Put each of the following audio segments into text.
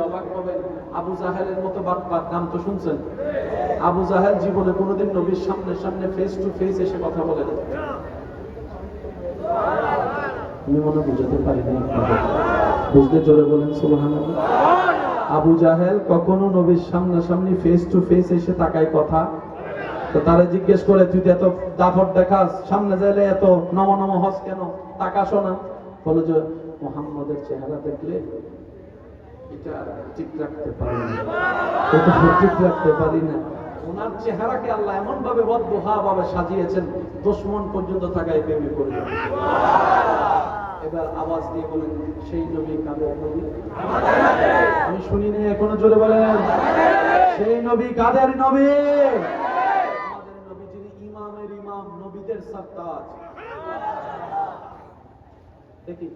অবাক হবেন, আবু জাহেলের মতো বাটপার নাম তো শুনছেন? আবু জাহেল জীবনে কোনোদিন নবীর সামনে সামনে ফেস টু ফেস এসে কথা বলে না। আমি মনে বুঝাতে পারিনি আপনাদের, বুঝতে জোরে বলেন সুবহানাল্লাহ। আবু জাহেল কখনো নবীর সামনাসামনি ফেস টু ফেস এসে তাকায় কথা। তো তারা জিজ্ঞেস করে, তুই এত দাফট দেখাস, সামনে যাইলে এত নম নম হস কেন, তাকাসো না? বলে যে মুহাম্মদের চেহারা দেখলে এটা ঠিক রাখতে পারি না, এটা ঠিক রাখতে পারি না। ওনার চেহারাকে আল্লাহ এমন ভাবে বদবুহা ভাবে সাজিয়েছেন, দুশমন পর্যন্ত তাকায় প্রেমে পড়ে যাবে। এবার আওয়াজ দিয়ে বলেন, সেই নবী কাদের নবী? আমি শুনি না, এখনো জোরে বলেন, সেই নবী কাদের নবী? আমাদের নবী যিনি ইমামের ইমাম, নবীদের সরতাজ। দেখি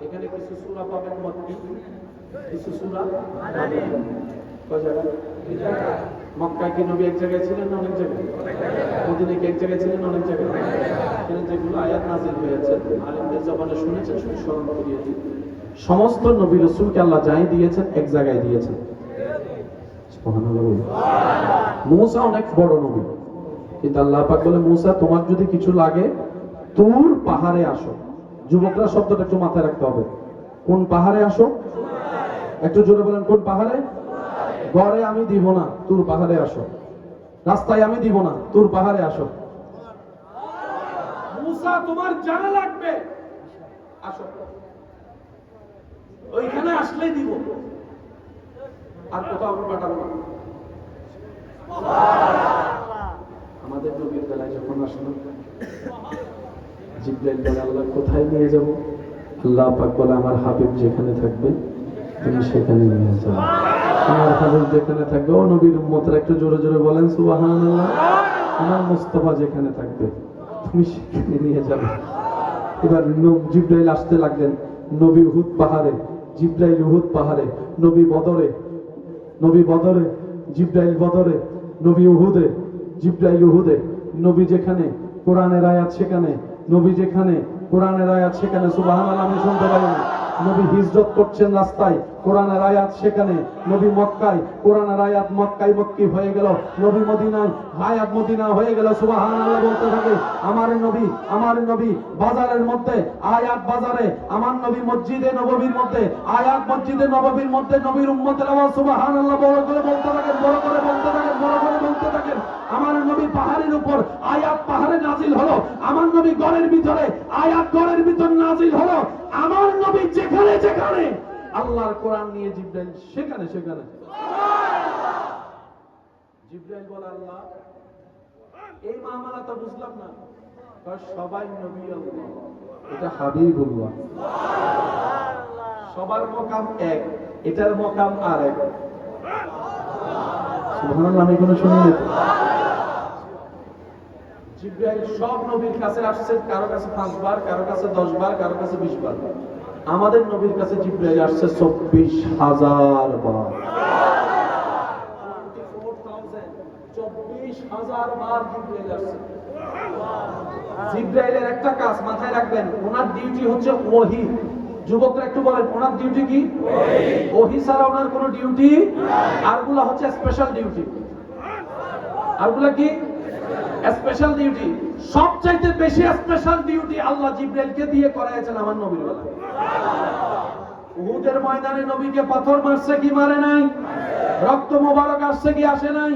এখানে কিছু সূরা পাবেন মক্কি, কিছু সূরা মক্কায় কি নবী এক জায়গায় ছিলেন না অনেক জায়গায়? মদিনায় কি এক জায়গায় ছিলেন না অনেক জায়গায়? এখানে যেগুলো আয়াত নাযিল হয়েছে আলেমদের জবানে শুনেছেন, শুনে স্মরণ করিয়ে দিই। সমস্ত নবী রাসূলকে আল্লাহ যাই দিয়েছেন এক জায়গায় দিয়েছেন। সুবহানাল্লাহ। মূসা অনেক বড় নবী, কিন্তু আল্লাহ পাক বলে, মূসা তোমার যদি কিছু লাগে তুর পাহাড়ে আসো। যুবকরা শব্দটা একটু মাথায় রাখতে হবে। কোন পাহাড়ে আসো? একটু জোরে বলেন, কোন পাহাড়ে? ঘরে আমি দিব না, তুর পাহাড়ে আসো। রাস্তায় আমি দিব না, তুর পাহাড়ে আসো। মূসা তোমার জানা লাগবে, আসো, ওইখানে আসলেই দিব, আর কোথাও আমরা পাঠাবো না। আমাদের নবীর বেলায় যখন আসলো, জিবরাইল বলে, আল্লাহ কোথায় নিয়ে যাব? আল্লাহ পাক বলে, আমার হাবিব যেখানে থাকবে তুমি সেখানে নিয়ে যাও। আমার হাবিব যেখানে থাকবে, ও নবীর উম্মতরা একটু জোরে জোরে বলেন সুবহানাল্লাহ। আমার মুস্তাফা যেখানে থাকবে তুমি সেখানে নিয়ে যাবে। এবার জিবরাইল আসতে লাগলেন, নবী উহুদ পাহাড়ে, জিবরাইল উহুদ পাহাড়ে, নবী বদরে, নবী বদরে, জিবরাইল বদরে, নবী উহুদে, জিবরাইল উহুদে। নবী যেখানে কোরআনের আয়াত সেখানে, নবী যেখানে কোরআনের আয়াত সেখানে। সুবহানাল্লাহ, আমি শুনতে পারি না। নবী হিজরত করছেন রাস্তায়, কোরআনের আয়াত সেখানে। নবী মক্কায়, কোরআনের আয়াত মক্কায় মক্কি হয়ে গেল। নবী মদিনায়, আয়াত মদিনা হয়ে গেল। সুবহানাল্লাহ বলতে থাকে। আমার নবী বাজারের মধ্যে, আয়াত বাজারে। আমার নবী মসজিদে নববীর মধ্যে, আয়াত মসজিদে নববীর মধ্যে। নবীর উম্মতের আওয়াজ সুবহানাল্লাহ বড় করে বলতে থাকেন, বড় করে বলতে থাকেন, বড় করে বলতে থাকেন। আমার নবী পাহাড়ের উপর, আয়াত পাহাড়ে নাজিল হলো। আমার নবী ঘরের ভিতরে, আয়াত ঘরের ভিতর নাজিল হলো। আমার নবী যেখানে যেখানে আল্লাহর কোরআন নিয়ে জিবরাইল সেখানে সেখানে। জিবরাইল বলে, আল্লাহ এই মামলা তো বুঝলাম না। সবাই নবী আল্লাহ, এটা হাবিবুল্লাহ। সবার মকাম এক, এটার মকাম আর এক। সুবহানাল্লাহ, আমি কোনো শুনিনি। জিবরাইল সব নবীর কাছে আসছে, কারো কাছে 5 বার, কারো কাছে 10 বার, কারো কাছে 20 বার। আমাদের নবীর কাছে জিবরাইল আসছে 24,000 বার। 24,000 বার জিবরাইল আসছে। জিবরাইলের একটা কাজ মাথায় রাখবেন, ওনার ডিউটি হচ্ছে ওহী। যুবকরা একটু বলেন, ওনার ডিউটি কি? ওহী ছাড়া ওনার কোনো ডিউটি। আরগুলা হচ্ছে স্পেশাল ডিউটি। আরগুলা কি? Special duty. সবচাইতে বেশি স্পেশাল ডিউটি আল্লাহ জিবরাইলকে দিয়ে করাইছেন আমার নবীর বেলা। উহুদের ময়দানে নবীকে পাথর মারছে কি মারে নাই? রক্ত মোবারক আসছে কি আসে নাই?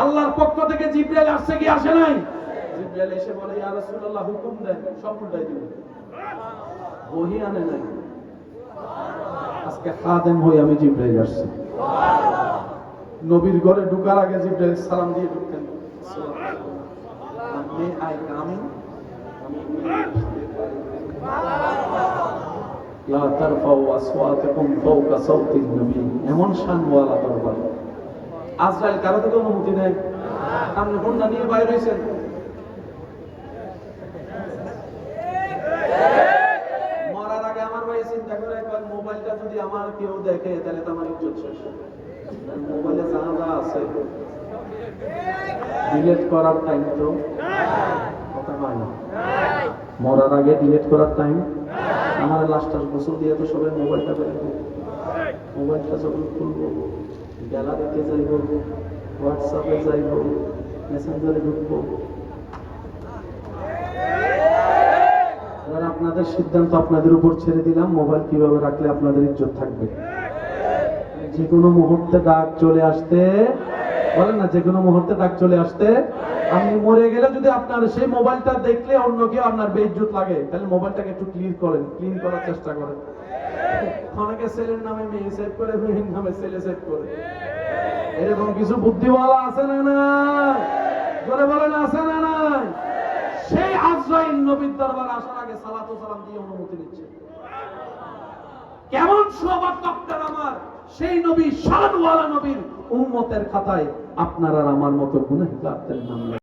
আল্লাহর পক্ষ থেকে জিবরাইল আসছে কি আসে নাই? জিবরাইল এসে বলে, ইয়া রাসূলুল্লাহ হুকুম দেন, সব উল্টাই দিবেন। ওহী আনে নাই। আজকে খাদেম হই আমি, জিবরাইল আসছে। নবীর ঘরে ঢোকার আগে জিবরাইল সালাম দিয়ে ঢুকতেন। May I come in? লা তারফাউ আসওয়াতাকুম ফাওকা সাওতিন নবী। এমন শানওয়ালা দরবার। আজরাইল কারো থেকে অনুমতি নেয়? আপনি ঘন্টা নিয়ে বাইরে হয়েছেন। মরার আগে আমার ভাই চিন্তা করে, একবার মোবাইলটা যদি আমার কেউ দেখে তাহলে তো আমার ইজ্জত শেষ। মোবাইলে যা যা আছে ডিলিট করার টাইম তো কথা হয় না। মরার আগে ডিলিট করার টাইম। আমার লাস্ট বছর দিয়ে তো সবাই মোবাইলটা বের করে, মোবাইলটা যখন খুলবো, গ্যালারিতে যাইব, হোয়াটসঅ্যাপে যাইব, মেসেঞ্জারে ঢুকবো, এবার আপনাদের সিদ্ধান্ত, আপনাদের উপর ছেড়ে দিলাম। মোবাইল কিভাবে রাখলে আপনাদের ইজ্জত থাকবে। যে কোনো মুহূর্তে ডাক চলে আসতে, বলেন না, যে কোনো মুহূর্তে ডাক চলে আসতে। আপনি মরে গেলে যদি আপনার সেই মোবাইলটা দেখলে অন্য কেউ আপনার বেইজ্জত লাগে, তাহলে মোবাইলটাকে একটু ক্লিন করেন, ক্লিন করার চেষ্টা করেন। অনেকে ছেলের নামে মেয়ে সেভ করে, মেয়ের নামে ছেলে সেভ করে। এরকম কিছু বুদ্ধিওয়ালা আছে না নাই? জোরে বলেন, আছে না নাই? সেই আজরাইল নবীর দরবারে আসার আগে সালাত ও সালাম দিয়ে অনুমতি নিচ্ছে। কেমন সৌভাগ্যের আমার সেই নবী, শানওয়ালা নবীর উম্মতের খাতায় আপনার আর আমার মতো গুনাহগারদের নাম